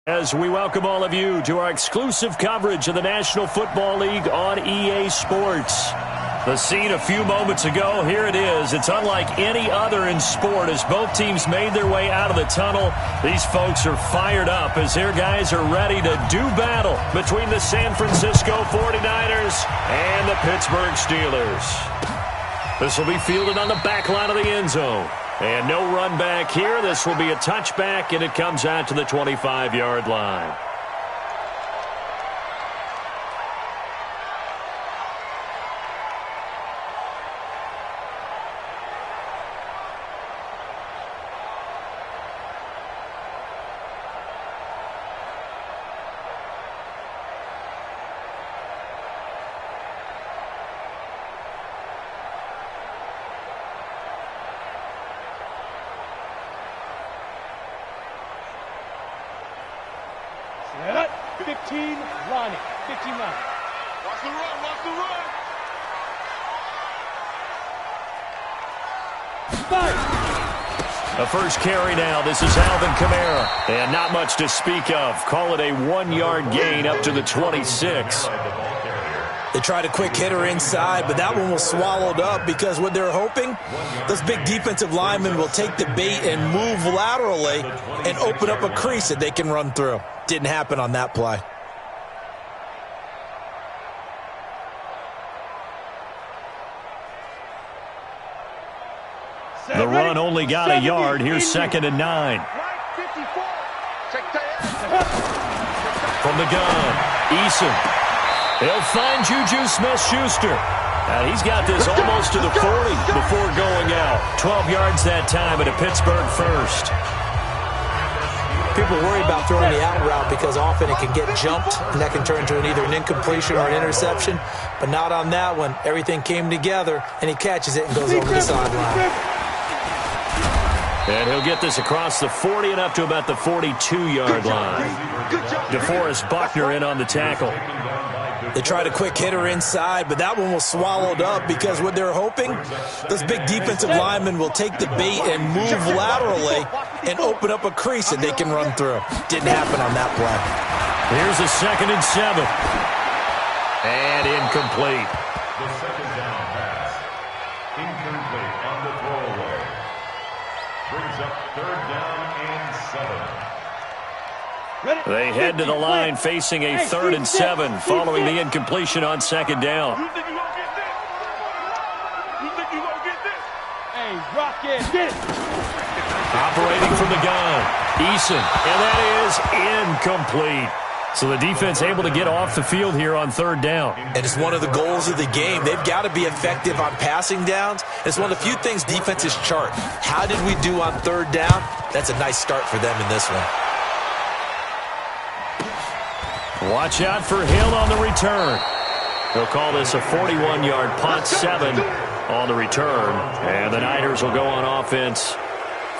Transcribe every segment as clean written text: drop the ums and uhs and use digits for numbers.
As we welcome all of you to our exclusive coverage of the National Football League on EA Sports. The scene a few moments ago, here it is. It's unlike any other in sport as both teams made their way out of the tunnel. These folks are fired up as their guys are ready to do battle between the San Francisco 49ers and the Pittsburgh Steelers. This will be fielded on the back line of the end zone. And no run back here. This will be a touchback, and it comes out to the 25-yard line. Set up. 15 running. 15 running. Watch the run. Watch the run. The first carry now. This is Alvin Kamara. And not much to speak of. Call it a 1-yard gain up to the 26. They tried a quick hitter inside, but that one was swallowed up because what they're hoping, those big defensive linemen will take the bait and move laterally and open up a crease that they can run through. Didn't happen on that play. The run only got a yard. Here's 2nd and 9. From the gun, Eason. He'll find Juju Smith-Schuster. And he's got this almost to the 40 before going out. 12 yards that time at a Pittsburgh first. People worry about throwing the out route because often it can get jumped, and that can turn into either an incompletion or an interception. But not on that one. Everything came together, and he catches it and goes over the sideline. And he'll get this across the 40 and up to about the 42-yard line. DeForest Buckner in on the tackle. They tried a quick hitter inside, but that one was swallowed up because what they're hoping, those big defensive linemen will take the bait and move laterally and open up a crease that they can run through. Didn't happen on that play. Here's a 2nd and 7. And incomplete. The second down pass. Incomplete on the throwaway. Brings up 3rd down and 7. They head to the line facing a 3rd and 7 following the incompletion on 2nd down. You think you gonna get this? You think you gonna get this? Hey, rock it. Get it. Operating from the gun, Eason. And that is incomplete. So the defense able to get off the field here on 3rd down. And it's one of the goals of the game. They've got to be effective on passing downs. It's one of the few things defenses chart. How did we do on 3rd down? That's a nice start for them in this one. Watch out for Hill on the return. They'll call this a 41-yard punt, 7 on the return. And the Niners will go on offense,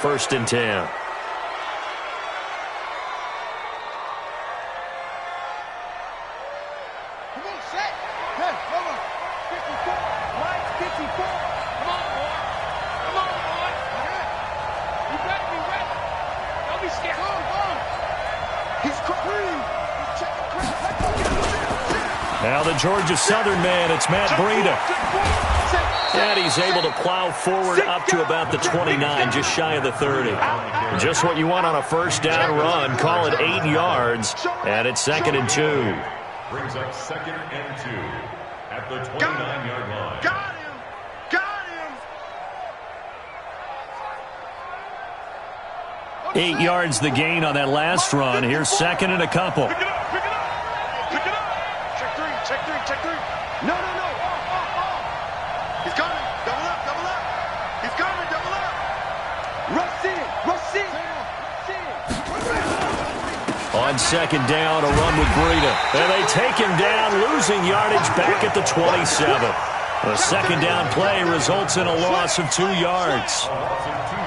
1st and 10. Come on, set. Hey, come on. 54. Right, 54. Come on, boy. Come on, boy. You better be ready. Don't be scared. Go on. He's crying. He's checking crap. Now the Georgia Southern man, it's Matt Breida. And he's able to plow forward up to about the 29, just shy of the 30. Just what you want on a 1st down run. Call it 8 yards, and it's 2nd and 2. Brings up 2nd and 2 at the 29-yard line. Got him! Got him! 8 yards the gain on that last run. Here's 2nd and a couple. Pick it up! Pick it up! Pick it up! Check 3, check 3, check 3. No, no, no. Off. He's coming. Double up, double up. He's coming, double up. Rush in, rush in. On 2nd down, a run with Breida. And they take him down, losing yardage back at the 27. The 2nd down play results in a loss of 2 yards.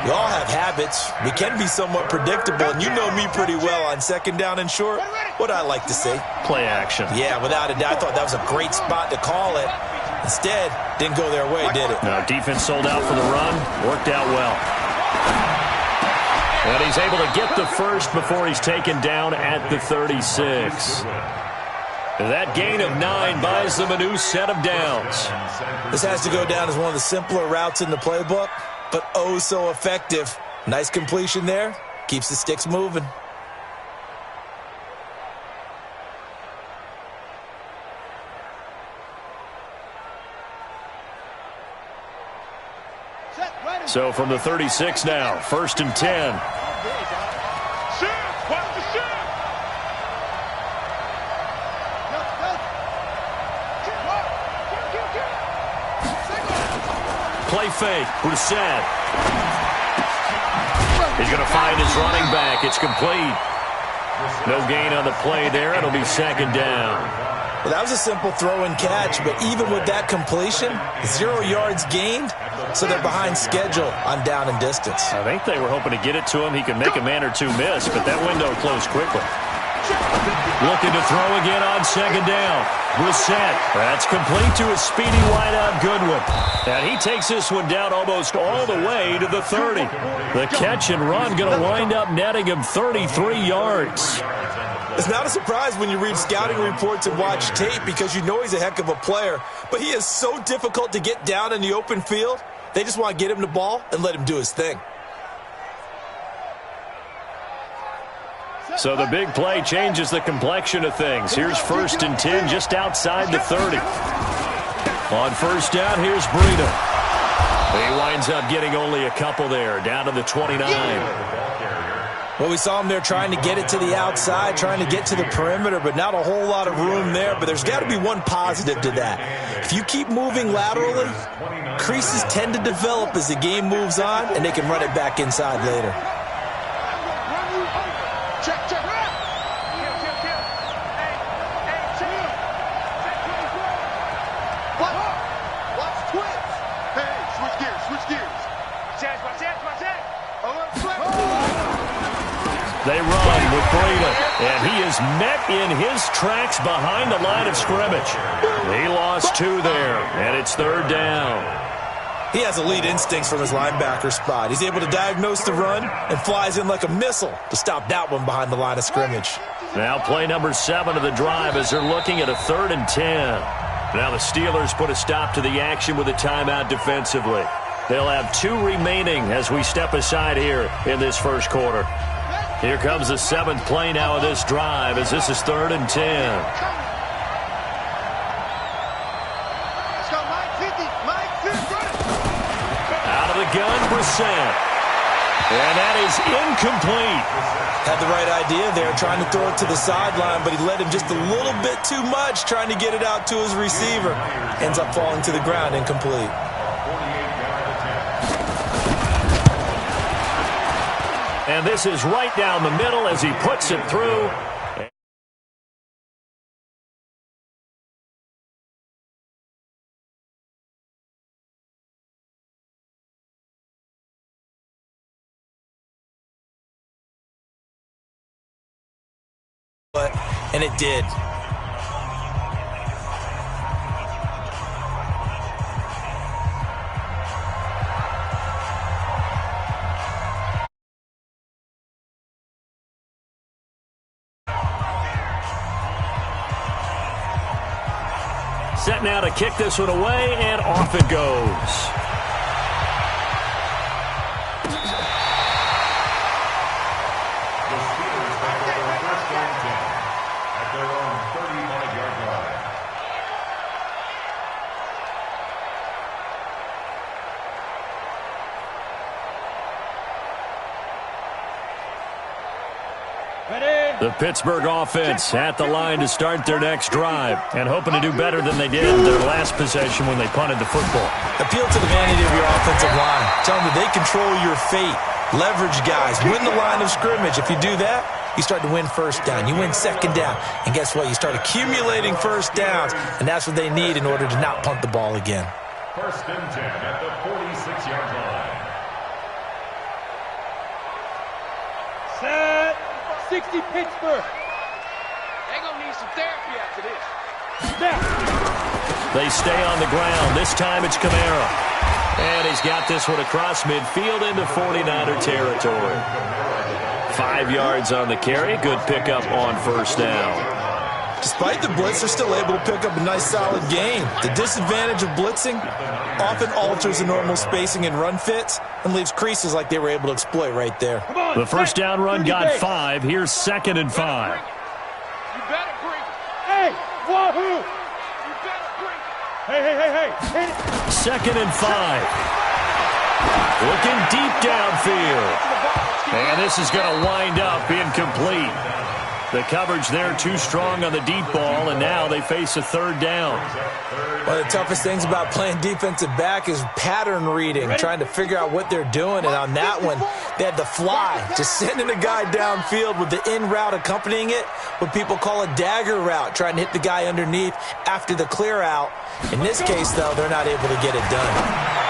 We all have habits. We can be somewhat predictable, and you know me pretty well on 2nd down and short. What I like to say? Play action. Yeah, without a doubt, I thought that was a great spot to call it. Instead, didn't go their way, did it? No, defense sold out for the run. Worked out well. And he's able to get the first before he's taken down at the 36. That gain of 9 buys them a new set of downs. This has to go down as one of the simpler routes in the playbook, but oh so effective. Nice completion there. Keeps the sticks moving. So from the 36 now, 1st and 10. Play fake. Brissett. He's going to find his running back. It's complete. No gain on the play there. It'll be 2nd down. Well, that was a simple throw and catch, but even with that completion, 0 yards gained, so they're behind schedule on down and distance. I think they were hoping to get it to him. He could make a man or two miss, but that window closed quickly. Looking to throw again on 2nd down. Brissett. That's complete to a speedy wideout Goodwin. And he takes this one down almost all the way to the 30. The catch and run going to wind up netting him 33 yards. It's not a surprise when you read scouting reports and watch tape because you know he's a heck of a player. But he is so difficult to get down in the open field. They just want to get him the ball and let him do his thing. So the big play changes the complexion of things. Here's 1st and 10 just outside the 30. On 1st down, here's Breida. He winds up getting only a couple there, down to the 29. Well, we saw him there trying to get it to the outside, trying to get to the perimeter, but not a whole lot of room there. But there's got to be one positive to that. If you keep moving laterally, creases tend to develop as the game moves on, and they can run it back inside later. Check. Watch twitch. Hey, switch gears. Watch that. They run with Breida, and he is met in his tracks behind the line of scrimmage. He lost 2 there, and it's 3rd down. He has elite instincts from his linebacker spot. He's able to diagnose the run and flies in like a missile to stop that one behind the line of scrimmage. Now play number 7 of the drive as they're looking at a 3rd and 10. Now the Steelers put a stop to the action with a timeout defensively. They'll have 2 remaining as we step aside here in this first quarter. Here comes the 7th play now of this drive as this is 3rd and 10. Gun, Brissett. And that is incomplete. Had the right idea there, trying to throw it to the sideline, but he led him just a little bit too much, trying to get it out to his receiver. Ends up falling to the ground, incomplete. And this is right down the middle as he puts it through. And it did. Set now to kick this one away, and off it goes. The Pittsburgh offense at the line to start their next drive and hoping to do better than they did in their last possession when they punted the football. Appeal to the vanity of your offensive line. Tell them that they control your fate. Leverage guys. Win the line of scrimmage. If you do that, you start to win 1st down. You win 2nd down. And guess what? You start accumulating 1st downs, and that's what they need in order to not punt the ball again. 1st and 10 at the 46-yard line. Set. 60 Pittsburgh. They're going to need some therapy after this. Snap. They stay on the ground. This time it's Kamara. And he's got this one across midfield into 49er territory. 5 yards on the carry. Good pickup on first down. Despite the blitz, they're still able to pick up a nice solid gain. The disadvantage of blitzing often alters the normal spacing and run fits and leaves creases like they were able to exploit right there. The first down run got 5. Here's 2nd and 5. You better bring it. Hey, wahoo! You better bring it. Hey. 2nd and 5. Looking deep downfield. And this is going to wind up incomplete. The coverage there too strong on the deep ball, and now they face a 3rd down. One of the toughest things about playing defensive back is pattern reading, trying to figure out what they're doing. And on that one, they had the fly, just sending a guy downfield with the in route accompanying it, what people call a dagger route, trying to hit the guy underneath after the clear out. In this case, though, they're not able to get it done.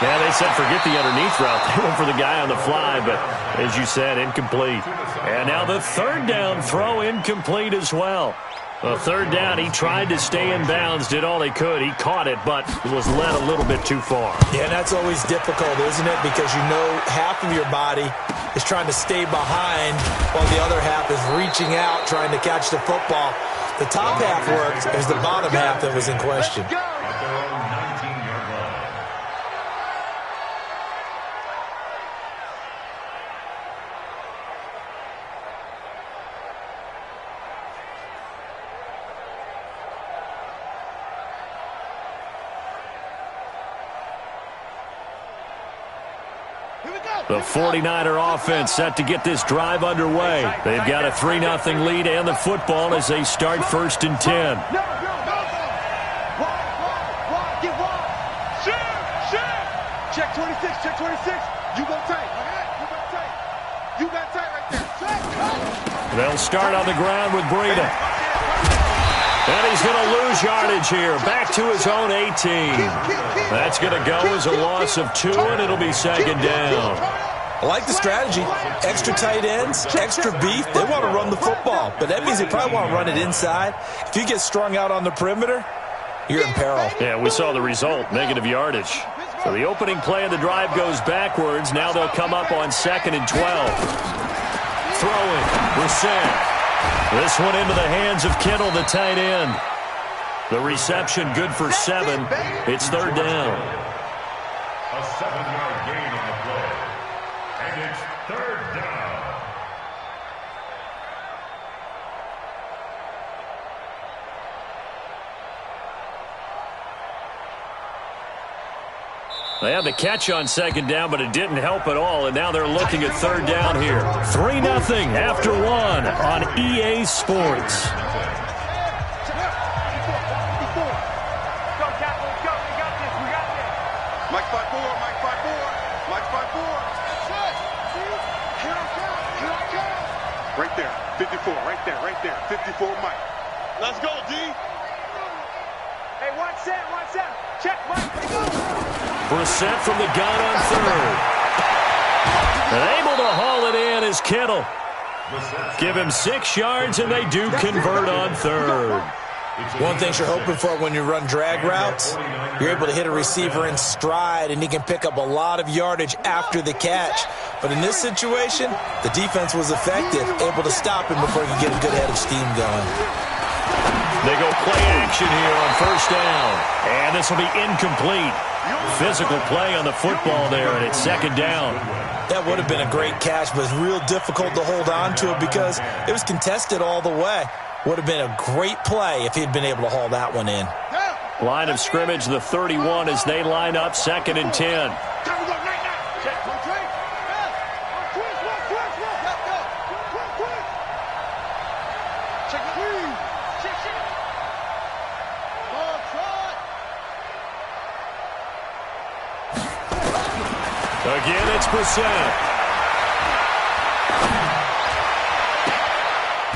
Yeah, they said forget the underneath route. They went for the guy on the fly, but as you said, incomplete. And now the 3rd down throw incomplete as well. The 3rd down, he tried to stay in bounds, did all he could. He caught it, but was led a little bit too far. Yeah, and that's always difficult, isn't it? Because you know half of your body is trying to stay behind while the other half is reaching out, trying to catch the football. The top half worked. It was the bottom half that was in question. The 49er offense set to get this drive underway. They've got a 3-0 lead and the football as they start 1st and 10. Check 26, check 26. You go tight. You got tight right there. They'll start on the ground with Breida. And he's going to lose yardage here. Back to his own 18. That's going to go as a loss of 2, and it'll be 2nd down. I like the strategy. Extra tight ends, extra beef. They want to run the football, but that means they probably want to run it inside. If you get strung out on the perimeter, you're in peril. Yeah, we saw the result, negative yardage. So the opening play of the drive goes backwards. Now they'll come up on 2nd and 12. Throwing, Brissett. This one into the hands of Kittle, the tight end. The reception good for 7. It's 3rd down. A 7-yard gain on the play. And it's 3rd down. They had the catch on 2nd down, but it didn't help at all, and now they're looking at 3rd down here. 3-0 after 1 on EA Sports. Mike 5-4, Mike 5-4, Mike 5-4. Right there, 54, right there, 54 Mike. Let's go, D. Hey, one set, check, Mike. Brissett from the gun on 3rd. And able to haul it in is Kittle. Give him 6 yards, and they do convert on 3rd. One thing you're hoping for when you run drag routes, you're able to hit a receiver in stride, and he can pick up a lot of yardage after the catch. But in this situation, the defense was effective, able to stop him before he could get a good head of steam going. They go play action here on 1st down. And this will be incomplete. Physical play on the football there, and it's 2nd down. That would have been a great catch, but it's real difficult to hold on to it because it was contested all the way. Would have been a great play if he'd been able to haul that one in. Line of scrimmage, the 31 as they line up 2nd and 10. Again, it's Brissett.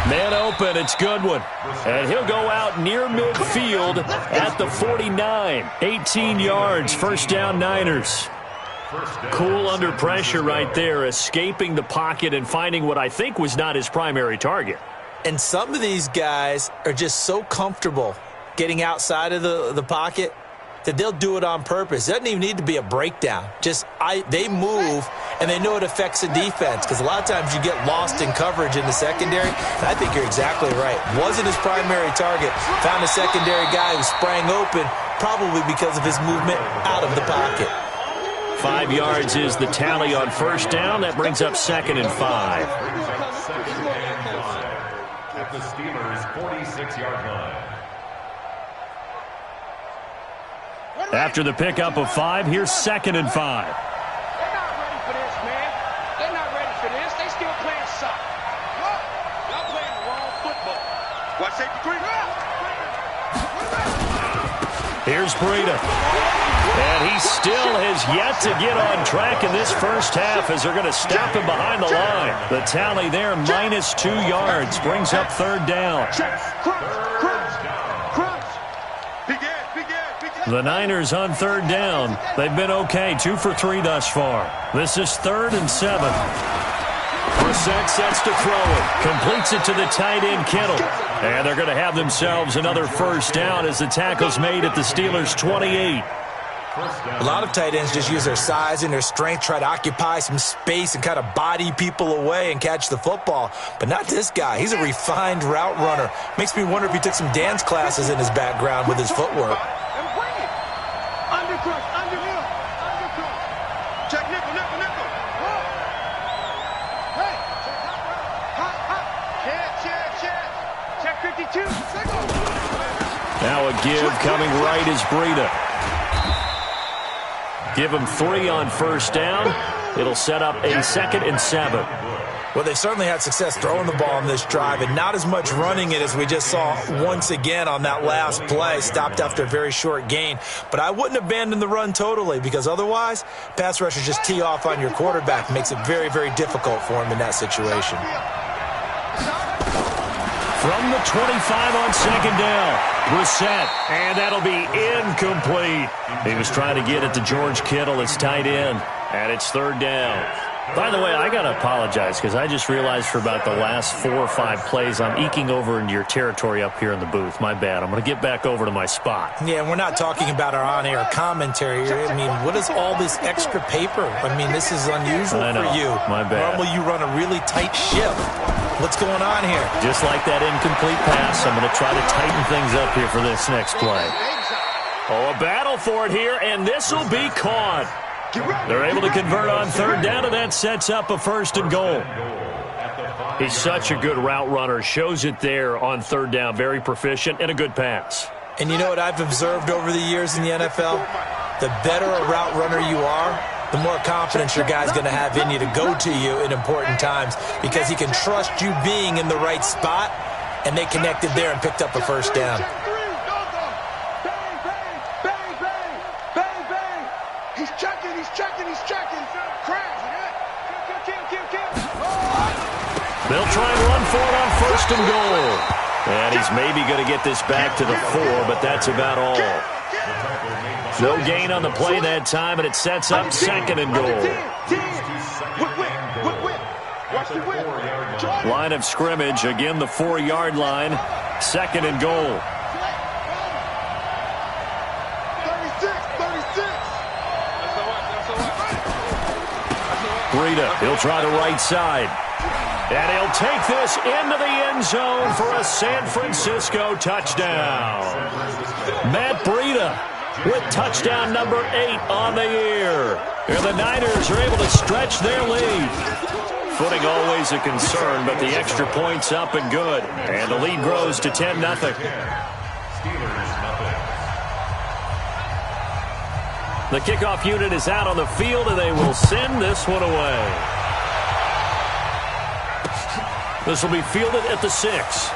Man open, it's Goodwin. And he'll go out near midfield at the 49. 18 yards, 1st down Niners. Cool under pressure right there, escaping the pocket and finding what I think was not his primary target. And some of these guys are just so comfortable getting outside of the pocket that they'll do it on purpose. It doesn't even need to be a breakdown. They move, and they know it affects the defense, because a lot of times you get lost in coverage in the secondary, and I think you're exactly right. Wasn't his primary target. Found a secondary guy who sprang open, probably because of his movement out of the pocket. 5 yards is the tally on first down. That brings up 2nd and 5. At the Steelers' 46-yard line. After the pickup of 5, here's 2nd and 5. They're not ready for this, man. They're not ready for this. They still playing soccer. Y'all playing the wrong football. Watch safety 3. Here's Breida. And he still has yet to get on track in this first half as they're going to stop him behind the line. The tally there, minus 2 yards, brings up 3rd down. The Niners on 3rd down. They've been okay, 2 for 3 thus far. This is 3rd and 7. Brissett sets to throw it. Completes it to the tight end, Kittle. And they're going to have themselves another first down as the tackle's made at the Steelers' 28. A lot of tight ends just use their size and their strength, try to occupy some space and kind of body people away and catch the football. But not this guy. He's a refined route runner. Makes me wonder if he took some dance classes in his background with his footwork. Check nickel. Check 52. Now a give coming right is Breida. Give him 3 on first down. It'll set up a 2nd and 7. Well, they certainly had success throwing the ball on this drive, and not as much running it as we just saw once again on that last play. Stopped after a very short gain. But I wouldn't abandon the run totally, because otherwise, pass rushers just tee off on your quarterback. Makes it very, very difficult for him in that situation. From the 25 on 2nd down, Brissett, and that'll be incomplete. He was trying to get it to George Kittle, his tight end, and it's 3rd down. By the way, I got to apologize because I just realized for about the last 4 or 5 plays I'm eking over into your territory up here in the booth. My bad. I'm going to get back over to my spot. Yeah, we're not talking about our on-air commentary here. I mean, what is all this extra paper? I mean, this is unusual for you. My bad. Normally you run a really tight ship. What's going on here? Just like that incomplete pass, I'm going to try to tighten things up here for this next play. Oh, a battle for it here, and this will be caught. They're able to convert on 3rd down, and that sets up a 1st and goal. He's such a good route runner. Shows it there on 3rd down. Very proficient and a good pass. And you know what I've observed over the years in the NFL? The better a route runner you are, the more confidence your guy's going to have in you to go to you in important times, because he can trust you being in the right spot, and they connected there and picked up a 1st down. They'll try and run for it on 1st and goal. And he's maybe going to get this back to the 4, but that's about all. No gain on the play that time, and it sets up 2nd and goal. Line of scrimmage, again the 4-yard line. 2nd and goal. 36. Breida, he'll try the right side. And he'll take this into the end zone for a San Francisco touchdown. Matt Breida with touchdown number 8 on the year. And the Niners are able to stretch their lead. Footing always a concern, but the extra point's up and good. And the lead grows to 10-0. The kickoff unit is out on the field, and they will send this one away. This will be fielded at the 6.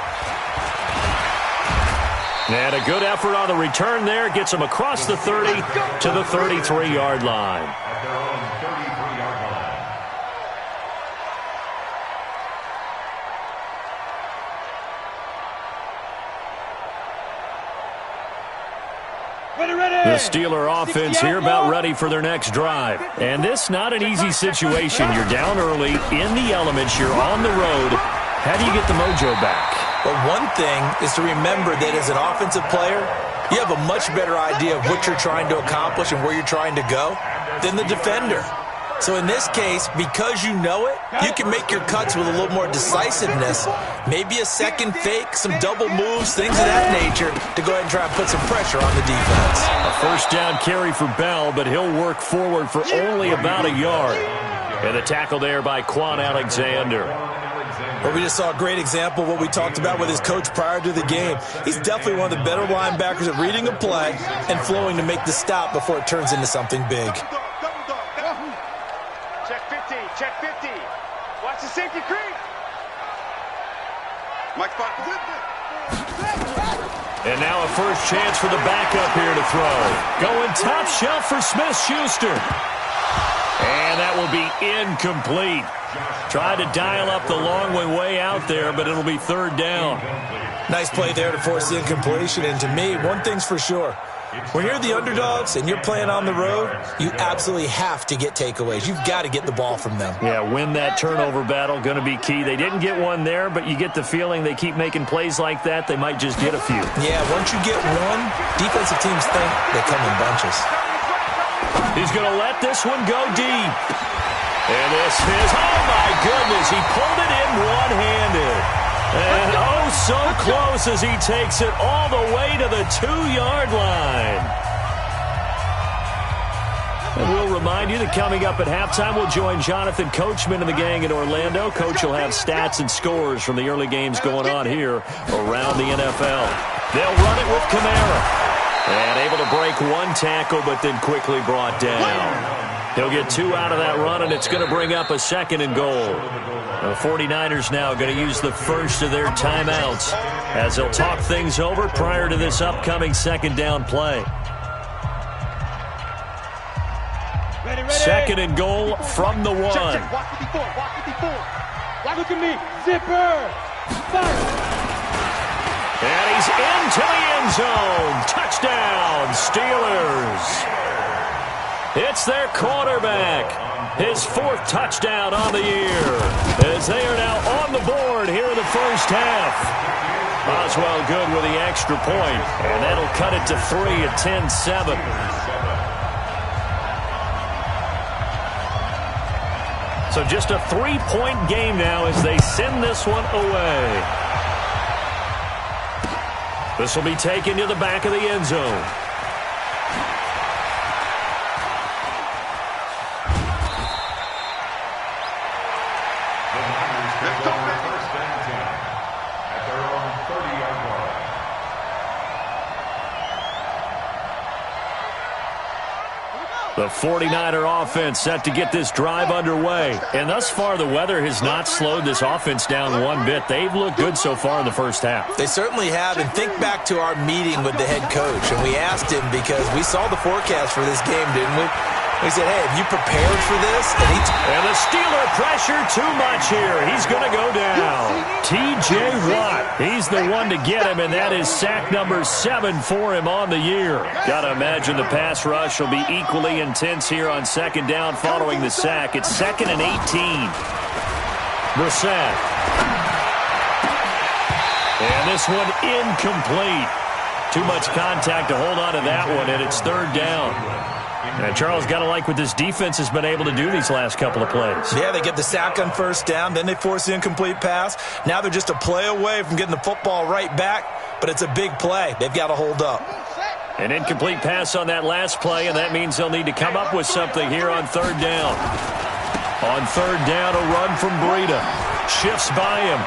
And a good effort on the return there. Gets them across the 30 to the 33-yard line. At their own 33-yard line. The Steeler offense here about ready for their next drive. And this not an easy situation. You're down early, in the elements, you're on the road. How do you get the mojo back? But one thing is to remember that as an offensive player, you have a much better idea of what you're trying to accomplish and where you're trying to go than the defender. So in this case, because you know it, you can make your cuts with a little more decisiveness, maybe a second fake, some double moves, things of that nature, to go ahead and try and put some pressure on the defense. A first down carry for Bell, but he'll work forward for only about a yard. And the tackle there by Quan Alexander. Well, we just saw a great example of what we talked about with his coach prior to the game. He's definitely one of the better linebackers at reading a play and flowing to make the stop before it turns into something big. Check 50, check 50. Watch the safety creep. Mike Spot. And now a first chance for the backup here to throw. Going top shelf for Smith-Schuster. And that will be incomplete. Tried to dial up the long way out there, but it'll be third down. Nice play there to force the incompletion. And to me, one thing's for sure. When you're the underdogs and you're playing on the road, you absolutely have to get takeaways. You've got to get the ball from them. Yeah, win that turnover battle, going to be key. They didn't get one there, but you get the feeling they keep making plays like that, they might just get a few. Yeah, once you get one, defensive teams think they come in bunches. He's going to let this one go deep. And this is, oh my goodness, he pulled it in one-handed. And oh, so close as he takes it all the way to the 2-yard line. And we'll remind you that coming up at halftime, we'll join Jonathan Coachman and the gang in Orlando. Coach will have stats and scores from the early games going on here around the NFL. They'll run it with Kamara. And able to break one tackle, but then quickly brought down. He'll get 2 out of that run, and it's going to bring up a 2nd and goal. The 49ers now going to use the first of their timeouts as they'll talk things over prior to this upcoming 2nd down play. Ready. 2nd and goal from the 1. Check. Watch 54, watch 54. Look at me. Zipper. Fire. And he's into the end zone. Touchdown, Steelers. It's their quarterback. His 4th touchdown on the year. As they are now on the board here in the first half. Boswell good with the extra point. And that'll cut it to 3 at 10-7. So just a 3-point game now as they send this one away. This will be taken to the back of the end zone. The 49er offense set to get this drive underway. And thus far, the weather has not slowed this offense down one bit. They've looked good so far in the first half. They certainly have. And think back to our meeting with the head coach. And we asked him because we saw the forecast for this game, didn't we? We said, hey, have you prepared for this? And the Steeler pressure too much here. He's going to go down. T.J. Watt, he's the one to get him, and that is sack number 7 for him on the year. Got to imagine the pass rush will be equally intense here on 2nd down following the sack. It's 2nd and 18. Brissett. And this one incomplete. Too much contact to hold on to that one, and it's 3rd down. And Charles, got to like what this defense has been able to do these last couple of plays. Yeah, they get the sack on 1st down, then they force the incomplete pass. Now they're just a play away from getting the football right back, but it's a big play. They've got to hold up. An incomplete pass on that last play, and that means they'll need to come up with something here on 3rd down. On 3rd down, a run from Breida. Shifts by him.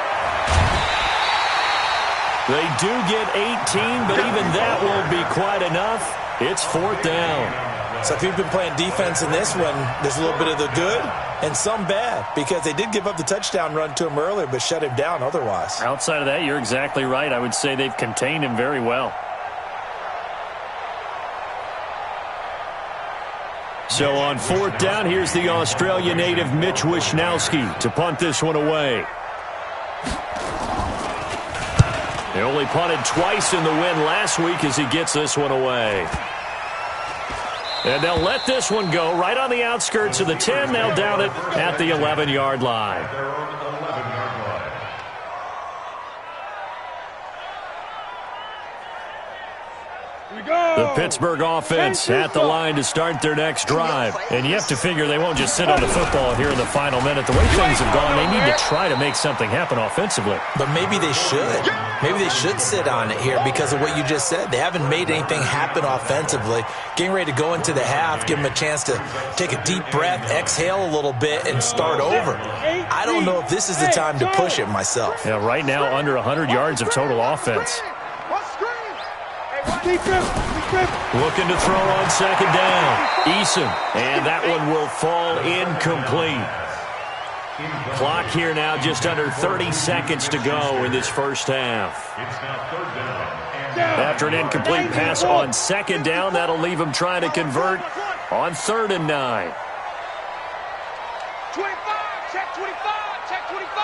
They do get 18, but even that won't be quite enough. It's 4th down. So if you've been playing defense in this one, there's a little bit of the good and some bad because they did give up the touchdown run to him earlier but shut him down otherwise. Outside of that, you're exactly right. I would say they've contained him very well. So on 4th down, here's the Australia native Mitch Wishnowsky to punt this one away. They only punted twice in the win last week as he gets this one away. And they'll let this one go right on the outskirts of the 10. They'll down it at the 11-yard line. The Pittsburgh offense at the line to start their next drive. And you have to figure they won't just sit on the football here in the final minute. The way things have gone, they need to try to make something happen offensively. But maybe they should. Maybe they should sit on it here because of what you just said. They haven't made anything happen offensively. Getting ready to go into the half, give them a chance to take a deep breath, exhale a little bit, and start over. I don't know if this is the time to push it myself. Yeah, right now under 100 yards of total offense. Looking to throw on second down. Eason, and that one will fall incomplete. Clock here now just under 30 seconds to go in this first half. After an incomplete pass on second down, that'll leave him trying to convert on 3rd and 9. 25, check 25, check 25.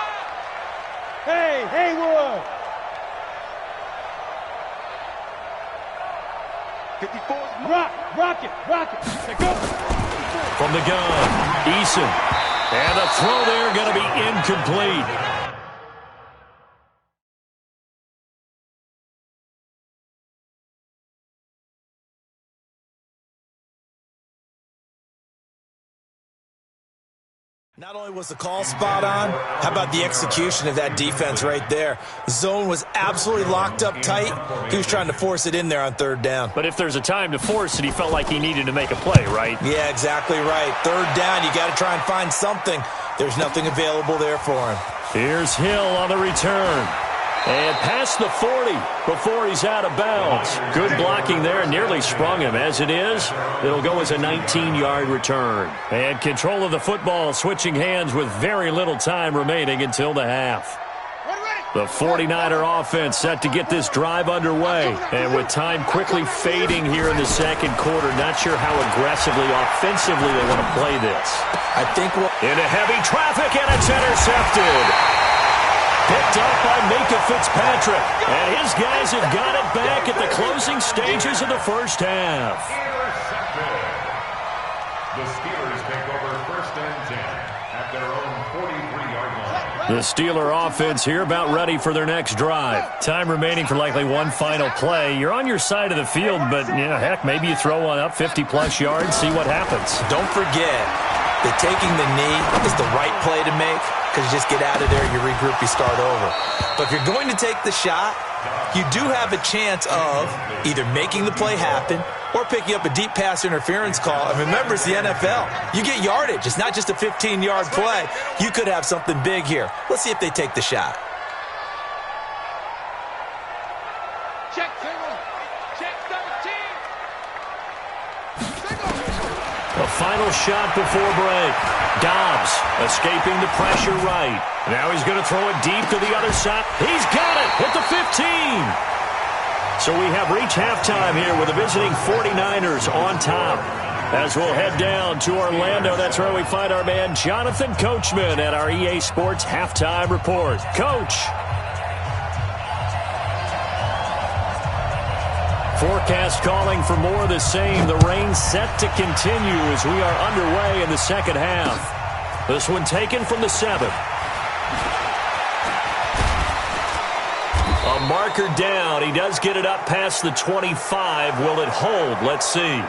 Hey, Haywood. 54. Rock it. Go. From the gun, Eason. And the throw there going to be incomplete. Not only was the call spot on, how about the execution of that defense right there? Zone was absolutely locked up tight. He was trying to force it in there on 3rd down. But if there's a time to force it, he felt like he needed to make a play, right? Yeah, exactly right. 3rd down, you got to try and find something. There's nothing available there for him. Here's Hill on the return. And past the 40 before he's out of bounds. Good blocking there, nearly sprung him. As it is, it'll go as a 19-yard return. And control of the football switching hands with very little time remaining until the half. The 49er offense set to get this drive underway. And with time quickly fading here in the second quarter, not sure how aggressively, offensively they want to play this. I think we'll... Into heavy traffic, and it's intercepted. Picked up by Minkah Fitzpatrick. And his guys have got it back at the closing stages of the first half. Intercepted. The Steelers take over 1st and 10 at their own 43-yard line. The Steeler offense here about ready for their next drive. Time remaining for likely one final play. You're on your side of the field, but, heck, maybe you throw one up 50-plus yards, see what happens. Don't forget that taking the knee is the right play to make because you just get out of there, you regroup, you start over. But if you're going to take the shot, you do have a chance of either making the play happen or picking up a deep pass interference call. And remember, it's the NFL. You get yardage. It's not just a 15-yard play. You could have something big here. Let's see if they take the shot. Check 17. A final shot before break. Dobbs escaping the pressure right. Now he's going to throw it deep to the other side. He's got it at the 15. So we have reached halftime here with the visiting 49ers on top. As we'll head down to Orlando, that's where we find our man Jonathan Coachman at our EA Sports Halftime Report. Coach. Forecast calling for more of the same. The rain set to continue as we are underway in the second half. This one taken from the 7. A marker down. He does get it up past the 25. Will it hold? Let's see.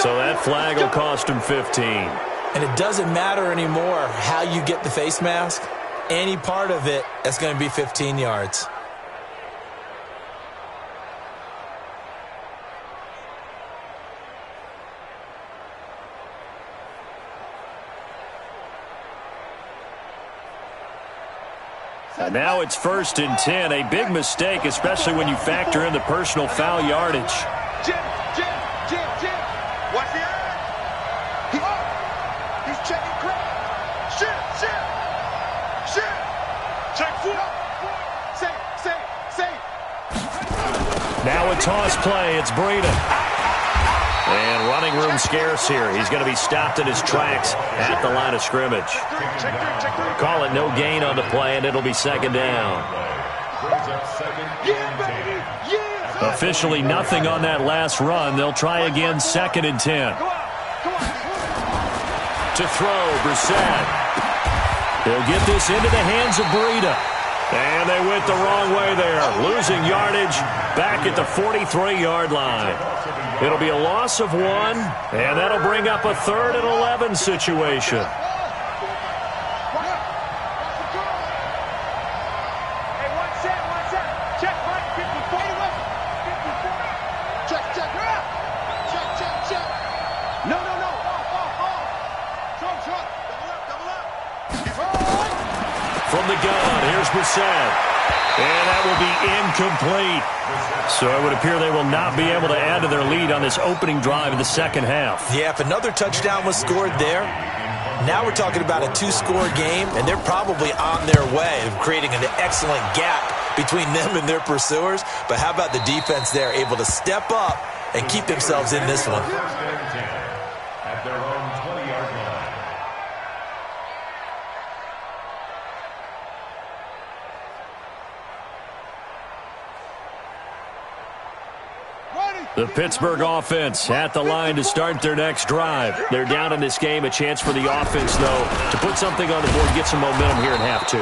So that flag will cost him 15. And it doesn't matter anymore how you get the face mask. Any part of it, that's going to be 15 yards. And now it's 1st and 10. A big mistake, especially when you factor in the personal foul yardage. Jim. Watch the eye. He's checking crowd. Shit. Check 4. Say. Now a toss play. It's Breida. And running room scarce here. He's going to be stopped in his tracks at the line of scrimmage. Call it no gain on the play, and it'll be 2nd down. Officially nothing on that last run. They'll try again 2nd and 10. To throw, Brissett. He'll get this into the hands of Breida. And they went the wrong way there, losing yardage back at the 43-yard line. It'll be a loss of 1, and that'll bring up a 3rd and 11 situation. From the gun, here's Brissett. And that will be incomplete. So it would appear they will not be able to add to their lead on this opening drive of the second half. Yeah, if another touchdown was scored there, now we're talking about a 2-score game, and they're probably on their way of creating an excellent gap between them and their pursuers. But how about the defense there, able to step up and keep themselves in this one? At their own 20-yard line. The Pittsburgh offense at the line to start their next drive. They're down in this game. A chance for the offense, though, to put something on the board, get some momentum here in half 2.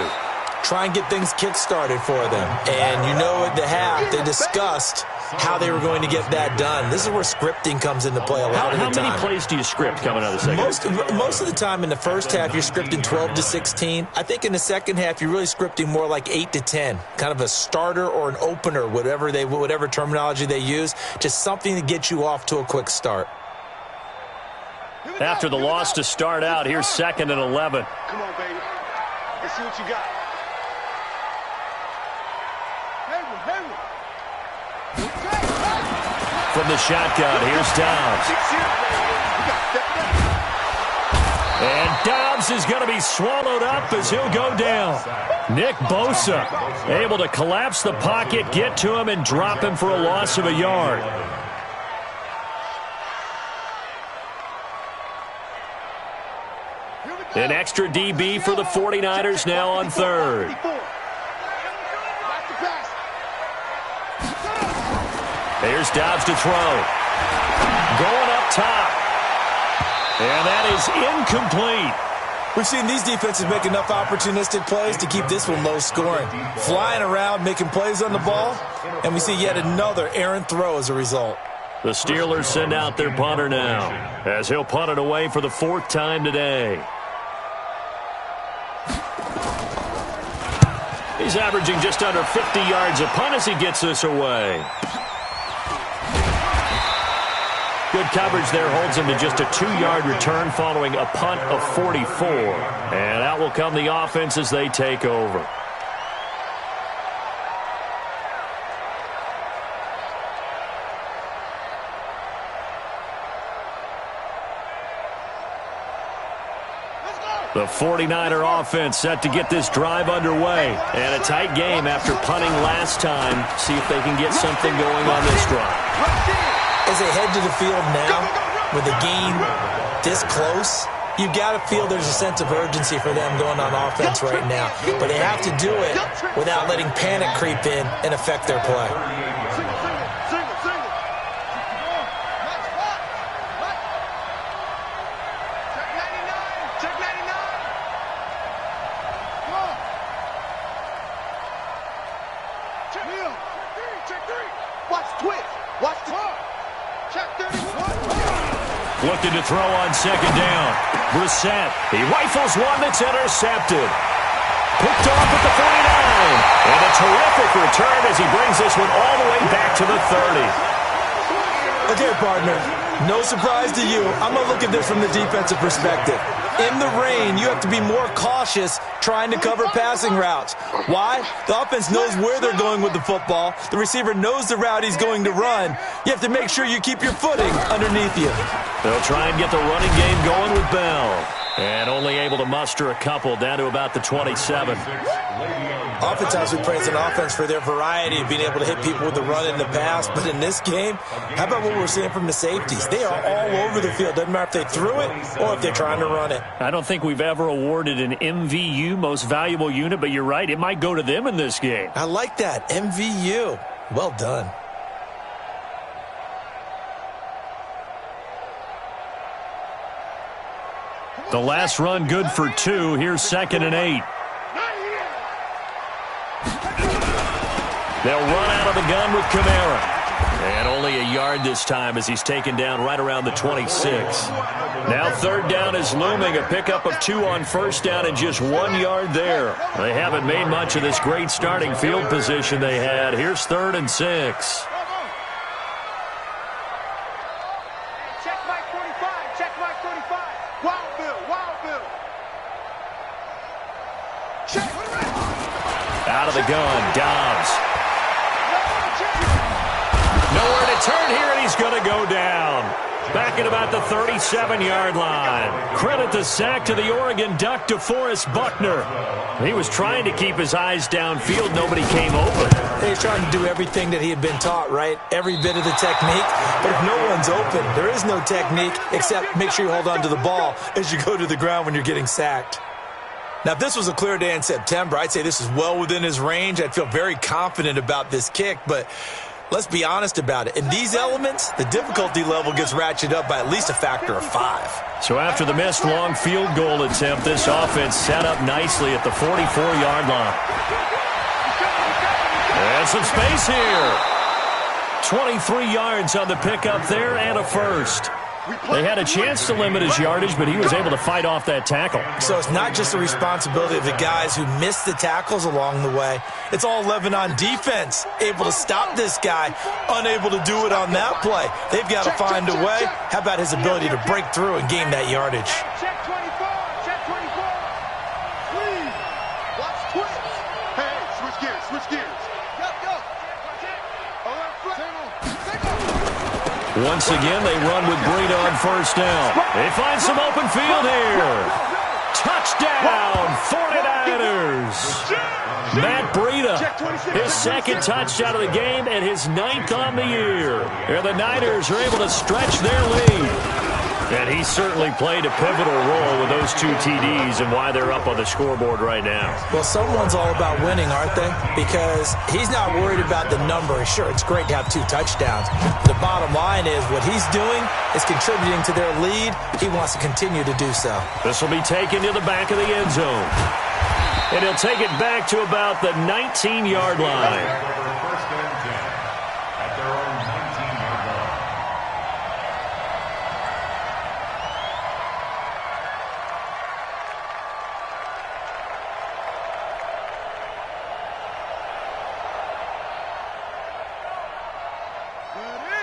Try and get things kick-started for them. And you know at the half, they discussed how they were going to get that done. This is where scripting comes into play a lot of the time. How many plays do you script coming out of the second? Most of the time in the first half, you're scripting 12 to 16. I think in the second half, you're really scripting more like 8 to 10. Kind of a starter or an opener, whatever terminology they use. Just something to get you off to a quick start. After the loss to start out, here's 2nd and 11. Come on, baby. Let's see what you got. From the shotgun, here's Dobbs. And Dobbs is going to be swallowed up as he'll go down. Nick Bosa able to collapse the pocket, get to him, and drop him for a loss of a yard. An extra DB for the 49ers now on 3rd. Here's Dobbs to throw. Going up top. And that is incomplete. We've seen these defenses make enough opportunistic plays to keep this one low scoring. Flying around, making plays on the ball, and we see yet another errant throw as a result. The Steelers send out their punter now, as he'll punt it away for the 4th time today. He's averaging just under 50 yards a punt as he gets this away. Good coverage there holds him to just a 2-yard return following a punt of 44. And out will come the offense as they take over. The 49er offense set to get this drive underway. And a tight game after punting last time. See if they can get something going on this drive. As they head to the field now, with the game this close, you've got to feel there's a sense of urgency for them going on offense right now. But they have to do it without letting panic creep in and affect their play. Looking to throw on 2nd down. Brissett, he rifles one that's intercepted. Picked off at the 49. And a terrific return as he brings this one all the way back to the 30. Okay, partner, no surprise to you. I'm going to look at this from the defensive perspective. In the rain, you have to be more cautious trying to cover passing routes. Why? The offense knows where they're going with the football. The receiver knows the route he's going to run. You have to make sure you keep your footing underneath you. They'll try and get the running game going with Bell. And only able to muster a couple down to about the 27. Oftentimes we praise an offense for their variety of being able to hit people with the run and the pass. But in this game, how about what we're seeing from the safeties? They are all over the field. Doesn't matter if they threw it or if they're trying to run it. I don't think we've ever awarded an MVU, most valuable unit, but you're right. It might go to them in this game. I like that. MVU. Well done. The last run good for 2. Here's 2nd and 8. They'll run out of the gun with Kamara. And only a yard this time as he's taken down right around the 26. Now third down is looming. A pickup of 2 on first down and just 1 yard there. They haven't made much of this great starting field position they had. Here's 3rd and 6. Check Mike 45. Check Mike 45. Wild Bill. Wild Bill. Check. Out of the gun, Dobbs. Nowhere to turn here, and he's going to go down. Back at about the 37-yard line. Credit the sack to the Oregon Duck, DeForest Buckner. He was trying to keep his eyes downfield. Nobody came open. He's trying to do everything that he had been taught, right? Every bit of the technique. But if no one's open, there is no technique except make sure you hold on to the ball as you go to the ground when you're getting sacked. Now, if this was a clear day in September, I'd say this is well within his range. I'd feel very confident about this kick, but let's be honest about it. In these elements, the difficulty level gets ratcheted up by at least a factor of 5. So after the missed long field goal attempt, this offense set up nicely at the 44-yard line. And some space here. 23 yards on the pickup there and a first. They had a chance to limit his yardage, but he was able to fight off that tackle. So it's not just the responsibility of the guys who missed the tackles along the way. It's all 11 on defense, able to stop this guy, unable to do it on that play. They've got to find a way. How about his ability to break through and gain that yardage? Check 24. Check 24. Please. Watch twitch. Hey, switch gears. Switch gears. Go. All right, flip. Once again, they run with Breida on first down. They find some open field here. Touchdown, 49ers. Matt Breida, his second touchdown of the game and his 9th on the year. And the Niners are able to stretch their lead. And he certainly played a pivotal role with those 2 TDs and why they're up on the scoreboard right now. Well, someone's all about winning, aren't they? Because he's not worried about the number. Sure, it's great to have 2 touchdowns. The bottom line is what he's doing is contributing to their lead. He wants to continue to do so. This will be taken to the back of the end zone. And he'll take it back to about the 19-yard line. First and 10 at their own 19-yard line.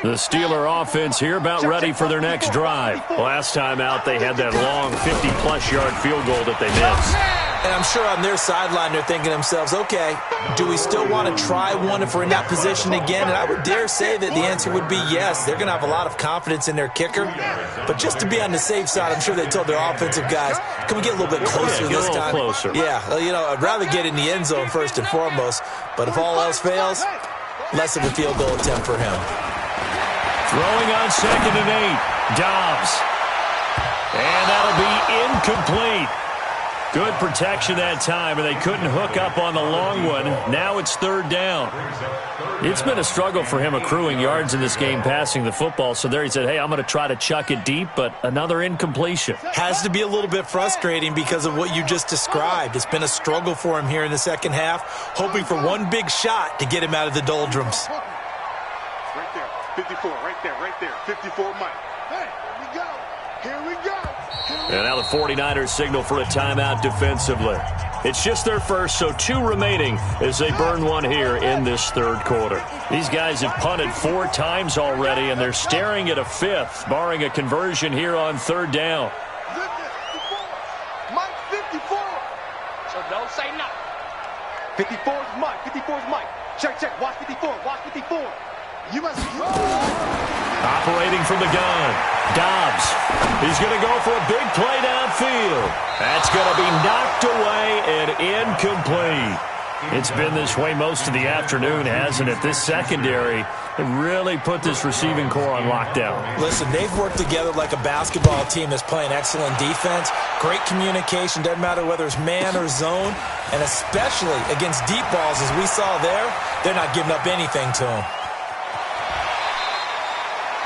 The Steeler offense here about ready for their next drive. Last time out, they had that long 50-plus yard field goal that they missed. And I'm sure on their sideline they're thinking to themselves, okay, do we still want to try one if we're in that position again? And I would dare say that the answer would be yes. They're going to have a lot of confidence in their kicker. But just to be on the safe side, I'm sure they told their offensive guys, can we get a little bit closer this time? Closer. Yeah, I'd rather get in the end zone first and foremost. But if all else fails, less of a field goal attempt for him. Throwing on 2nd and 8. Dobbs. And that'll be incomplete. Good protection that time, and they couldn't hook up on the long one. Now it's 3rd down. It's been a struggle for him accruing yards in this game passing the football. So there he said, hey, I'm going to try to chuck it deep, but another incompletion. Has to be a little bit frustrating because of what you just described. It's been a struggle for him here in the second half, hoping for one big shot to get him out of the doldrums. Right there. 54. Right there. 54 Mike. Hey, here we go. And now the 49ers signal for a timeout defensively. It's just their first, so 2 remaining as they burn one here in this 3rd quarter. These guys have punted 4 times already, and they're staring at a 5th, barring a conversion here on 3rd down. Mike 54. So don't say nothing. 54 is Mike. 54 is Mike. Check. Watch 54. Watch 54. You must be operating from the gun. Dobbs. He's going to go for a big play downfield. That's going to be knocked away and incomplete. It's been this way most of the afternoon, hasn't it? This secondary really put this receiving core on lockdown. Listen, they've worked together like a basketball team that's playing excellent defense. Great communication, doesn't matter whether it's man or zone. And especially against deep balls, as we saw there, they're not giving up anything to them.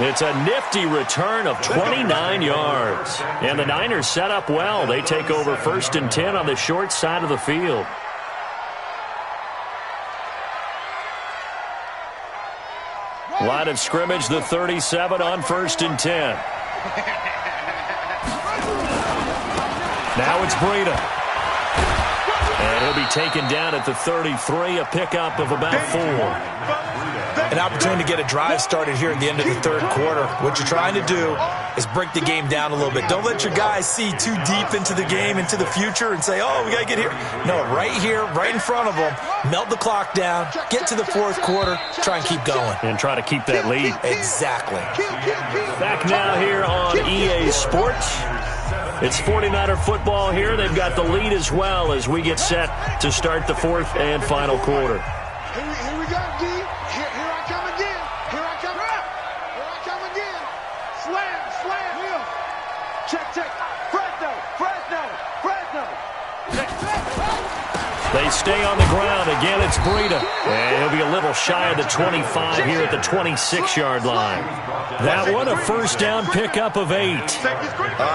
It's a nifty return of 29 yards. And the Niners set up well. They take over 1st and 10 on the short side of the field. Line of scrimmage, the 37 on 1st and 10. Now it's Breida. And he'll be taken down at the 33, a pickup of about 4. An opportunity to get a drive started here at the end of the third quarter. What you're trying to do is break the game down a little bit. Don't let your guys see too deep into the game, into the future, and say, oh, we got to get here. No, right here, right in front of them, melt the clock down, get to the fourth quarter, try and keep going. And try to keep that lead. Exactly. Back now here on EA Sports. It's 49er football here. They've got the lead as well as we get set to start the fourth and final quarter. Here we go, D. Here I come again. Here I come. Here I come again. Slam, slam. Wheel. Check. Fresno. They stay on the ground. Again, it's Breida. And he'll be a little shy of the 25 here at the 26-yard line. That one, a first down pickup of 8.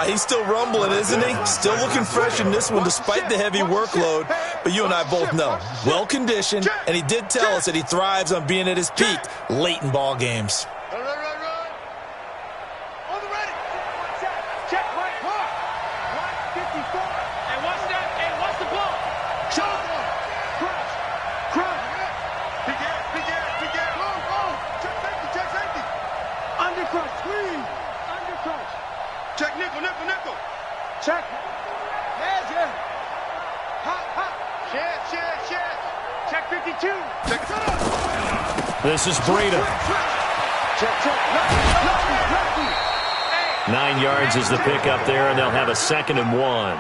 He's still rumbling, isn't he? Still looking fresh in this one despite the heavy workload. But you and I both know, well-conditioned, and he did tell us that he thrives on being at his peak late in ball games. Run. On the ready. Check right. Line 54. Hey, what's that? Hey, what's the ball? Cross. Big ass. Go. Check safety. Under crush. Squeeze. Under crush. Check nickel. Check. Measure. Hop. Shed. Check 52. Check. This is Breida. Check. Lefty. 9 yards is the pickup there, and they'll have a 2nd and 1.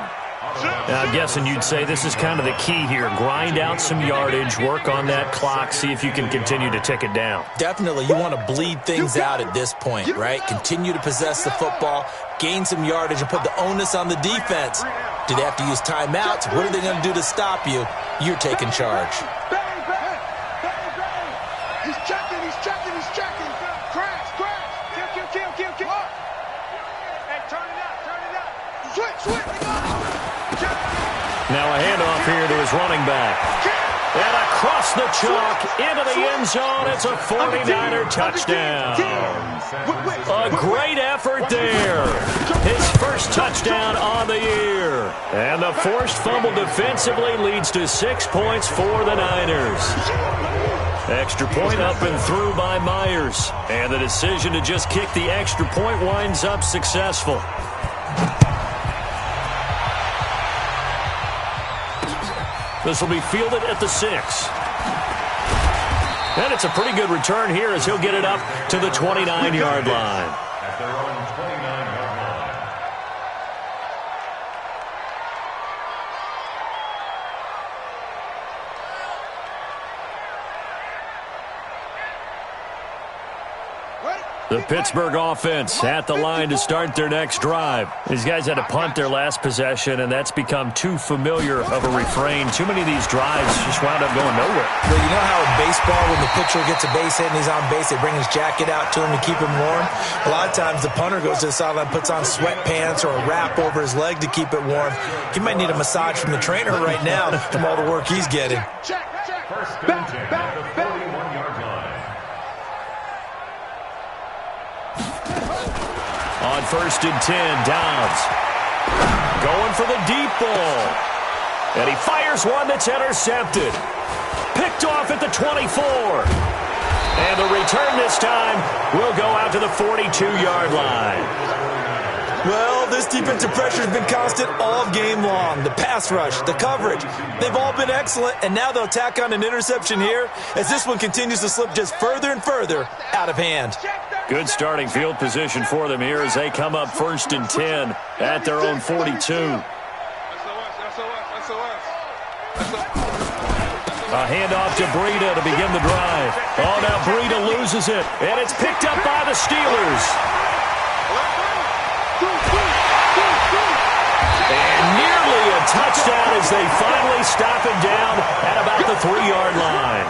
Now, I'm guessing you'd say this is kind of the key here. Grind out some yardage, work on that clock, see if you can continue to tick it down. Definitely, you want to bleed things out at this point, right? Continue to possess the football, gain some yardage, and put the onus on the defense. Do they have to use timeouts? What are they going to do to stop you? You're taking charge. Bang. He's checking. Crash. Kill. Hey, turn it up. Switch. Now a handoff here to his running back. And across the chalk into the end zone. It's a 49er touchdown. A great effort there. His first touchdown on the year. And the forced fumble defensively leads to 6 points for the Niners. Extra point up and through by Myers. And the decision to just kick the extra point winds up successful. This will be fielded at the 6. And it's a pretty good return here as he'll get it up to the 29-yard line. At their own 29-yard line. The Pittsburgh offense at the line to start their next drive. These guys had to punt their last possession, and that's become too familiar of a refrain. Too many of these drives just wound up going nowhere. Well, you know how in baseball, when the pitcher gets a base hit and he's on base, they bring his jacket out to him to keep him warm? A lot of times the punter goes to the sideline, puts on sweatpants or a wrap over his leg to keep it warm. He might need a massage from the trainer right now from all the work he's getting. Check. First and 10 at the 41-yard line. On 1st and 10, Downs going for the deep ball. And he fires one that's intercepted. Picked off at the 24. And the return this time will go out to the 42-yard line. Well, this defensive pressure has been constant all game long. The pass rush, the coverage, they've all been excellent, and now they'll tack on an interception here as this one continues to slip just further and further out of hand. Good starting field position for them here as they come up 1st and 10 at their own 42. A handoff to Breida to begin the drive. Oh, now Breida loses it, and it's picked up by the Steelers. And nearly a touchdown as they finally stop him down at about the 3-yard line.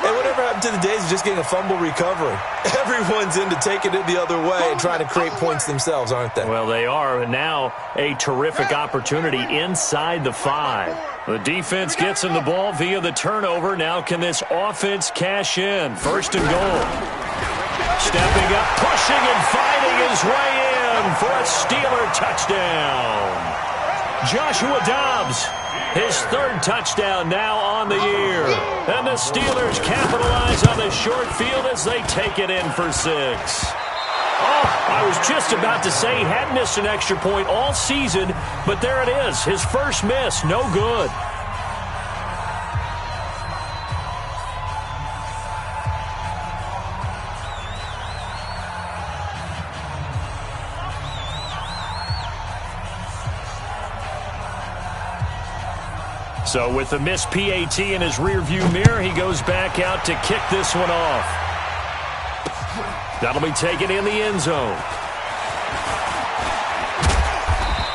Hey, whatever happened to the days of just getting a fumble recovery? Everyone's into taking it the other way and trying to create points themselves, aren't they? Well, they are. And now a terrific opportunity inside the 5. The defense gets him the ball via the turnover. Now can this offense cash in? 1st and goal. Stepping up, pushing and fighting his way in for a Steeler touchdown. Joshua Dobbs, his third touchdown now on the year. And the Steelers capitalize on the short field as they take it in for 6. Oh, I was just about to say he had missed an extra point all season, but there it is, his first miss, no good. So with the missed PAT in his rearview mirror, he goes back out to kick this one off. That'll be taken in the end zone.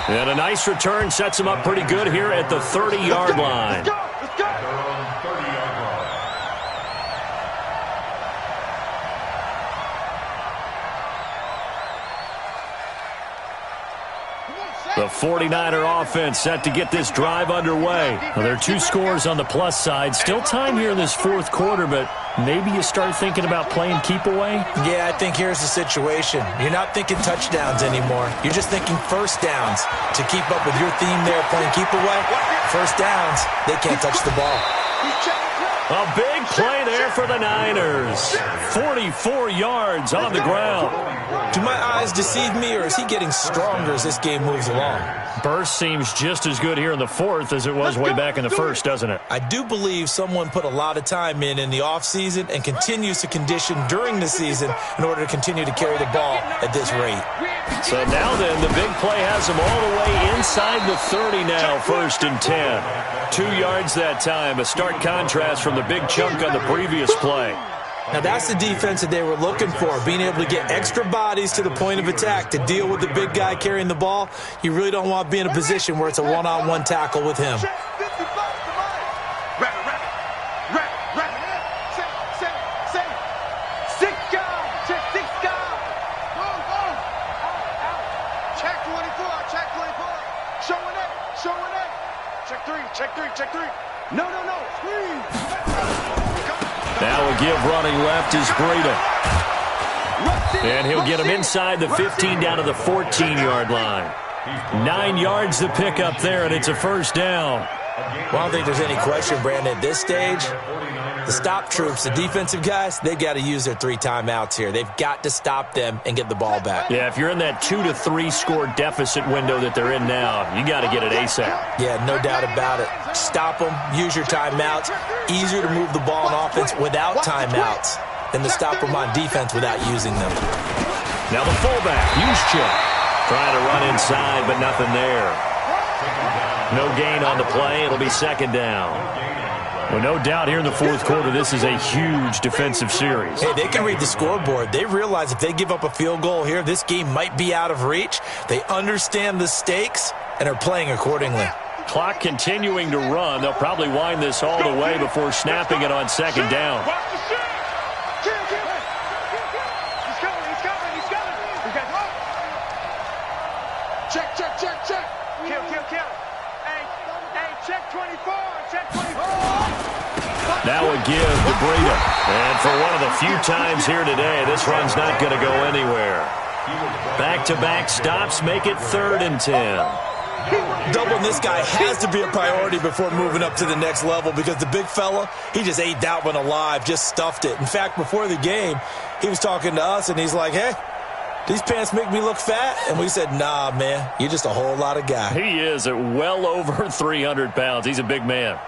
And a nice return sets him up pretty good here at the 30-yard line. Let's go. Their own 30-yard line. The 49er offense set to get this drive underway. Well, there are 2 scores on the plus side. Still time here in this fourth quarter, but maybe you start thinking about playing keep away? Yeah, I think here's the situation. You're not thinking touchdowns anymore. You're just thinking first downs. To keep up with your theme there, playing keep away, first downs, they can't touch the ball. A big play there for the Niners. 44 yards on the ground. Do my eyes deceive me, or is he getting stronger as this game moves along? Burst seems just as good here in the fourth as it was way back in the first, doesn't it? I do believe someone put a lot of time in the offseason and continues to condition during the season in order to continue to carry the ball at this rate. So now then, the big play has him all the way inside the 30 now, 1st and 10. 2 yards that time, a stark contrast from the big chunk on the previous play. Now that's the defense that they were looking for, being able to get extra bodies to the point of attack to deal with the big guy carrying the ball. You really don't want to be in a position where it's a one-on-one tackle with him. Check three. No. Screen. Now a give running left is Breida. And he'll get him inside the 15 down to the 14-yard line. 9 yards to pick up there, and it's a first down. Well, I don't think there's any question, Brandon, at this stage, the stop troops, the defensive guys, they've got to use their 3 timeouts here. They've got to stop them and get the ball back. Yeah, if you're in that 2 to 3 score deficit window that they're in now, you got to get it ASAP. Yeah, no doubt about it. Stop them, use your timeouts. Easier to move the ball on offense without timeouts than to stop them on defense without using them. Now the fullback, Juszczyk, trying to run inside, but nothing there. No gain on the play. It'll be second down. Well, no doubt here in the fourth quarter, this is a huge defensive series. Hey, they can read the scoreboard. They realize if they give up a field goal here, this game might be out of reach. They understand the stakes and are playing accordingly. Clock continuing to run. They'll probably wind this all the way before snapping it on second down. Check. Kill. Hey, check 24. Now a give to Breida. And for one of the few times here today, this run's not going to go anywhere. Back-to-back stops make it 3rd and 10. Doubling this guy has to be a priority before moving up to the next level because the big fella, he just ate that one alive, just stuffed it. In fact, before the game, he was talking to us, and he's like, hey, these pants make me look fat? And we said, nah, man, you're just a whole lot of guy. He is at well over 300 pounds. He's a big man.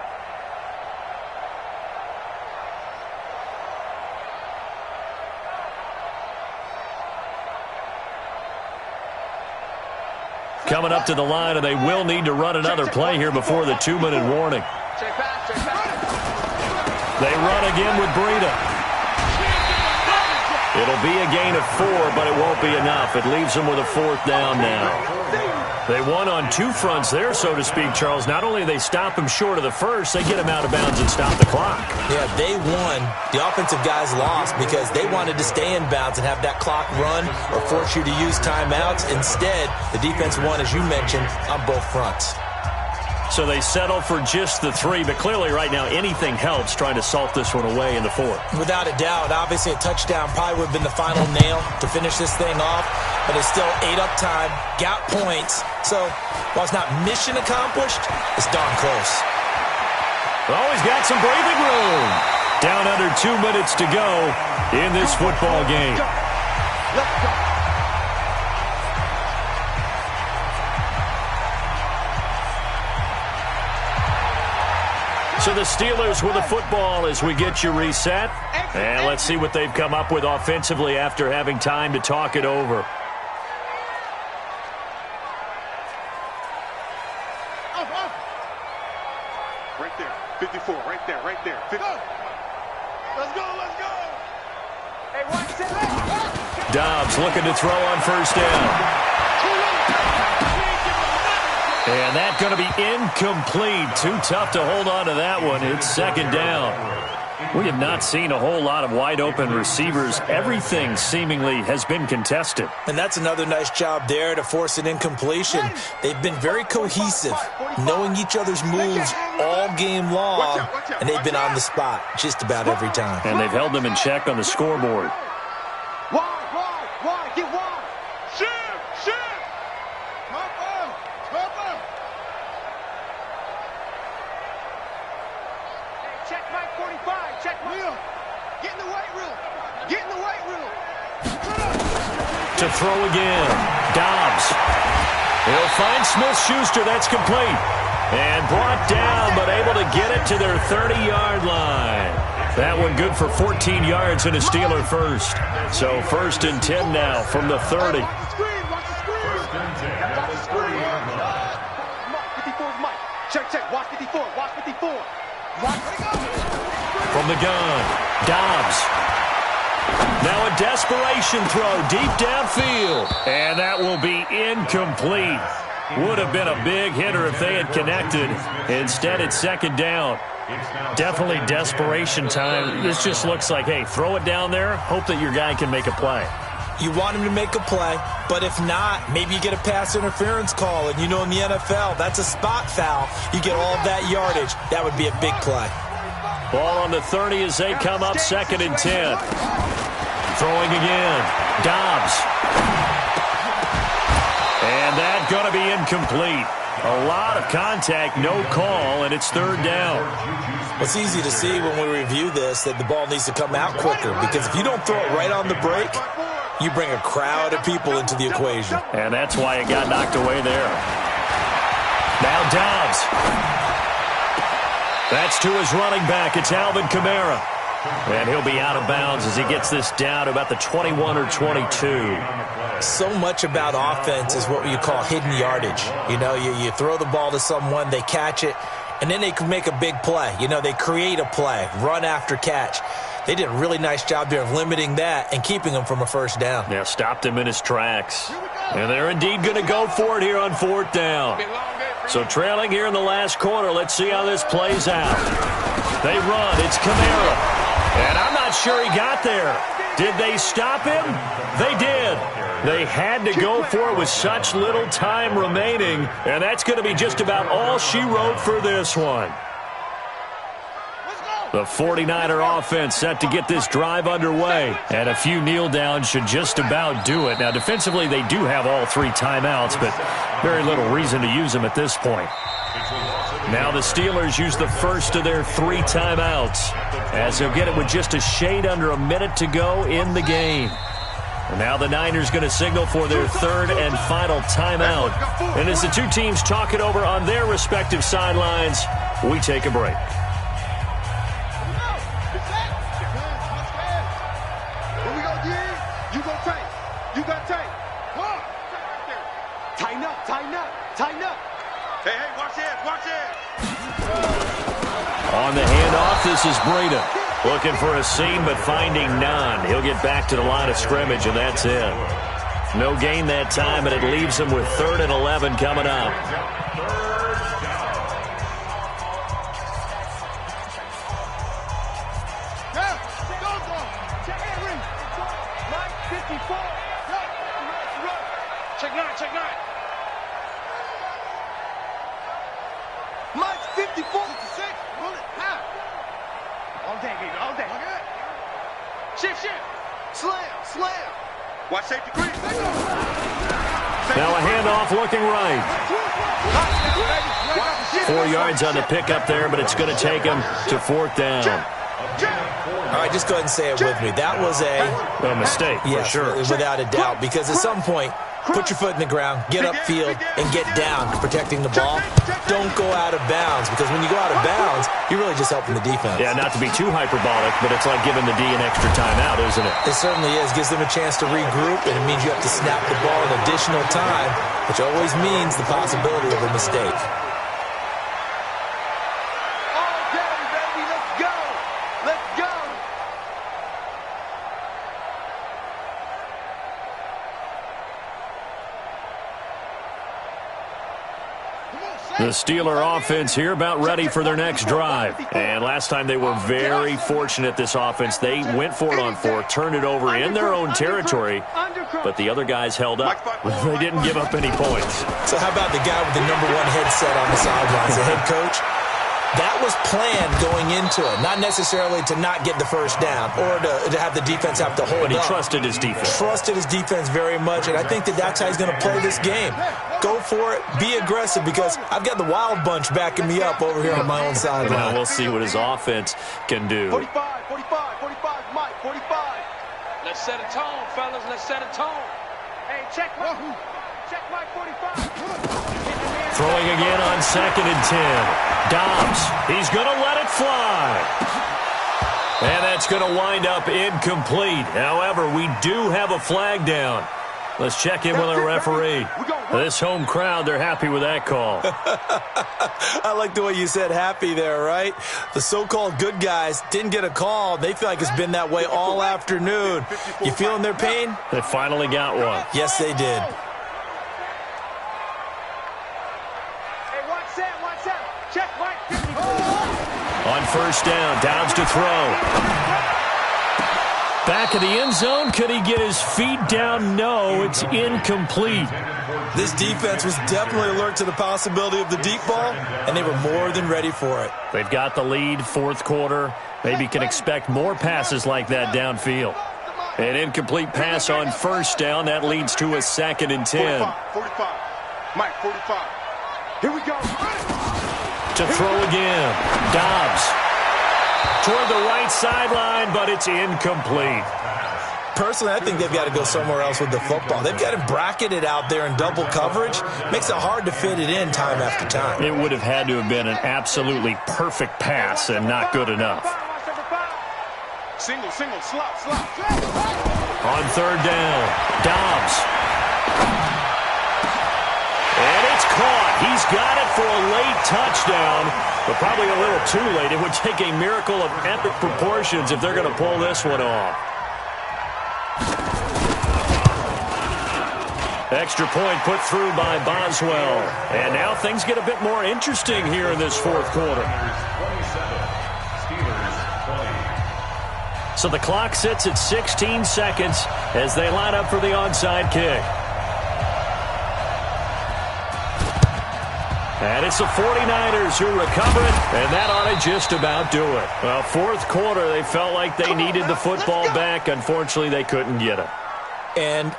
Coming up to the line, and they will need to run another play here before the 2-minute warning. They run again with Breida. It'll be a gain of 4, but it won't be enough. It leaves them with a 4th down now. They won on 2 fronts there, so to speak, Charles. Not only do they stop him short of the first, they get him out of bounds and stop the clock. Yeah, they won. The offensive guys lost because they wanted to stay in bounds and have that clock run or force you to use timeouts. Instead, the defense won, as you mentioned, on both fronts. So they settle for just the 3, but clearly right now anything helps trying to salt this one away in the 4th. Without a doubt, obviously a touchdown probably would have been the final nail to finish this thing off, but it's still 8 up time, got points. So while it's not mission accomplished, it's darn close. Always got some breathing room. Down under 2 minutes to go in this football game. Let's go. So the Steelers with the football as we get you reset. And let's see what they've come up with offensively after having time to talk it over. Right there. 54. Right there. Right there. 50. Let's go. Let's go. Hey, watch it. Dobbs looking to throw on first down. And that's going to be incomplete. Too tough to hold on to that one. It's second down. We have not seen a whole lot of wide-open receivers. Everything seemingly has been contested. And that's another nice job there to force an incompletion. They've been very cohesive, knowing each other's moves all game long, and they've been on the spot just about every time. And they've held them in check on the scoreboard. Wide. Get wide. Shift. Cover. Check Mike 45. Check Mike. Get in the weight room. To throw again. Dobbs. He'll find Smith-Schuster. That's complete. And brought down, but able to get it to their 30-yard line. That one good for 14 yards and a Steeler first. So 1st and 10 now from the 30. Watch the screen. At the 30-yard line. Mike, 54's Mike. Check. Watch 54. From the gun, Dobbs. Now a desperation throw deep downfield. And that will be incomplete. Would have been a big hitter if they had connected. Instead, it's second down. Definitely desperation time. This just looks like, hey, throw it down there, hope that your guy can make a play. You want him to make a play, but if not, maybe you get a pass interference call. And you know in the NFL, that's a spot foul. You get all of that yardage. That would be a big play. Ball on the 30 as they come up 2nd and 10. Throwing again. Dobbs. And that's going to be incomplete. A lot of contact, no call, and it's 3rd down. It's easy to see when we review this that the ball needs to come out quicker, because if you don't throw it right on the break, you bring a crowd of people into the equation. And that's why it got knocked away there. Now Dobbs. That's to his running back. It's Alvin Kamara. And he'll be out of bounds as he gets this down to about the 21 or 22. So much about offense is what you call hidden yardage. You know, you throw the ball to someone, they catch it, and then they can make a big play. You know, they create a play, run after catch. They did a really nice job there of limiting that and keeping him from a first down. Yeah, stopped him in his tracks. And they're indeed going to go for it here on 4th down. So trailing here in the last quarter, let's see how this plays out. They run. It's Kamara. And I'm not sure he got there. Did they stop him? They did. They had to go for it with such little time remaining, and that's going to be just about all she wrote for this one. The 49er offense set to get this drive underway, and a few kneel downs should just about do it. Now, defensively, they do have all 3 timeouts, but very little reason to use them at this point. Now the Steelers use the first of their 3 timeouts, as they'll get it with just a shade under a minute to go in the game. And now the Niners going to signal for their 3rd and final timeout. And as the two teams talk it over on their respective sidelines, we take a break. On the handoff, this is Breida. Looking for a seam, but finding none. He'll get back to the line of scrimmage, and that's it. No gain that time, and it leaves him with 3rd and 11 coming up. Check 9. All day. Shift, shift. Slam, slam. Watch safety green. Now a handoff looking right. 4 yards on the pickup there, but it's going to take him to 4th down. All right, just go ahead and say it with me. That was A mistake, yes, for sure. without a doubt, because at some point, put your foot in the ground, get upfield, and get down protecting the ball. Don't go out of bounds, because when you go out of bounds, you're really just helping the defense. Yeah, not to be too hyperbolic, but it's like giving the D an extra timeout, isn't it? It certainly is. Gives them a chance to regroup, and it means you have to snap the ball an additional time, which always means the possibility of a mistake. All day, baby. Let's go. Let's go. The Steeler offense here about ready for their next drive. And last time they were very fortunate, this offense. They went for it on 4, turned it over in their own territory, but the other guys held up. They didn't give up any points. So how about the guy with the #1 headset on the sidelines, the head coach? That was planned going into it, not necessarily to not get the first down or to have the defense have to hold up. But he trusted his defense. Trusted his defense very much, and I think that's how he's going to play this game. Go for it. Be aggressive, because I've got the wild bunch backing me up over here on my own sideline. Now we'll see what his offense can do. 45, 45, 45, Mike, 45. Let's set a tone, fellas. Let's set a tone. Hey, check Mike 45. Throwing again on 2nd and 10. Dobbs, he's going to let it fly. And that's going to wind up incomplete. However, we do have a flag down. Let's check in with our referee. This home crowd, they're happy with that call. I like the way you said happy there, right? The so-called good guys didn't get a call. They feel like it's been that way all afternoon. You feeling their pain? They finally got one. Yes, they did. Check Mike 54. On 1st down, Downs to throw. Back of the end zone. Could he get his feet down? No, it's incomplete. This defense was definitely alert to the possibility of the deep ball, and they were more than ready for it. They've got the lead, 4th quarter. Maybe can expect more passes like that downfield. An incomplete pass on 1st down. That leads to a 2nd and 10. 45. Mike 45. Here we go. To throw again. Dobbs toward the right sideline, but it's incomplete. Personally, I think they've got to go somewhere else with the football. They've got to bracket it out there in double coverage. Makes it hard to fit it in time after time. It would have had to have been an absolutely perfect pass and not good enough. Single, slot. On 3rd down, Dobbs. And it's caught. He's got it for a late touchdown, but probably a little too late. It would take a miracle of epic proportions if they're going to pull this one off. Extra point put through by Boswell. And now things get a bit more interesting here in this 4th quarter. So the clock sits at 16 seconds as they line up for the onside kick. And it's the 49ers who recover it, and that ought to just about do it. Well, 4th quarter, they felt like they needed the football back. Unfortunately, they couldn't get it. And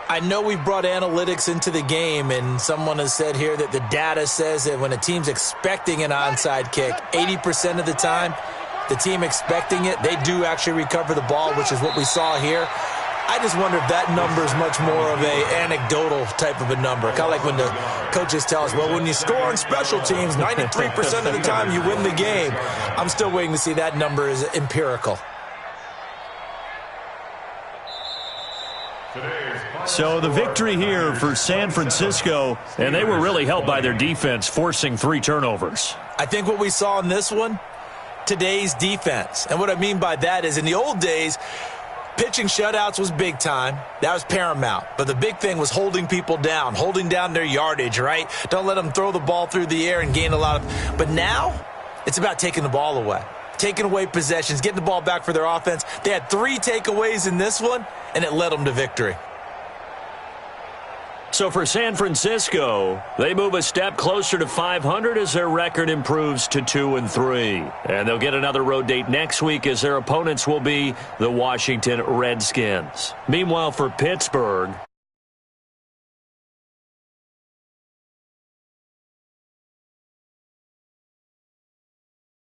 I know we've brought analytics into the game, and someone has said here that the data says that when a team's expecting an onside kick, 80% of the time, the team expecting it, they do actually recover the ball, which is what we saw here. I just wonder if that number is much more of a anecdotal type of a number. Kind of like when the coaches tell us, well, when you score on special teams, 93% of the time you win the game. I'm still waiting to see that number is empirical. So the victory here for San Francisco, and they were really helped by their defense, forcing 3 turnovers. I think what we saw in this one, today's defense. And what I mean by that is in the old days, pitching shutouts was big time. That was paramount. But the big thing was holding people down, holding down their yardage, right? Don't let them throw the ball through the air and gain a lot of... But now, it's about taking the ball away. Taking away possessions, getting the ball back for their offense. They had 3 takeaways in this one, and it led them to victory. So for San Francisco, they move a step closer to 500 as their record improves to 2-3. And they'll get another road date next week as their opponents will be the Washington Redskins. Meanwhile, for Pittsburgh,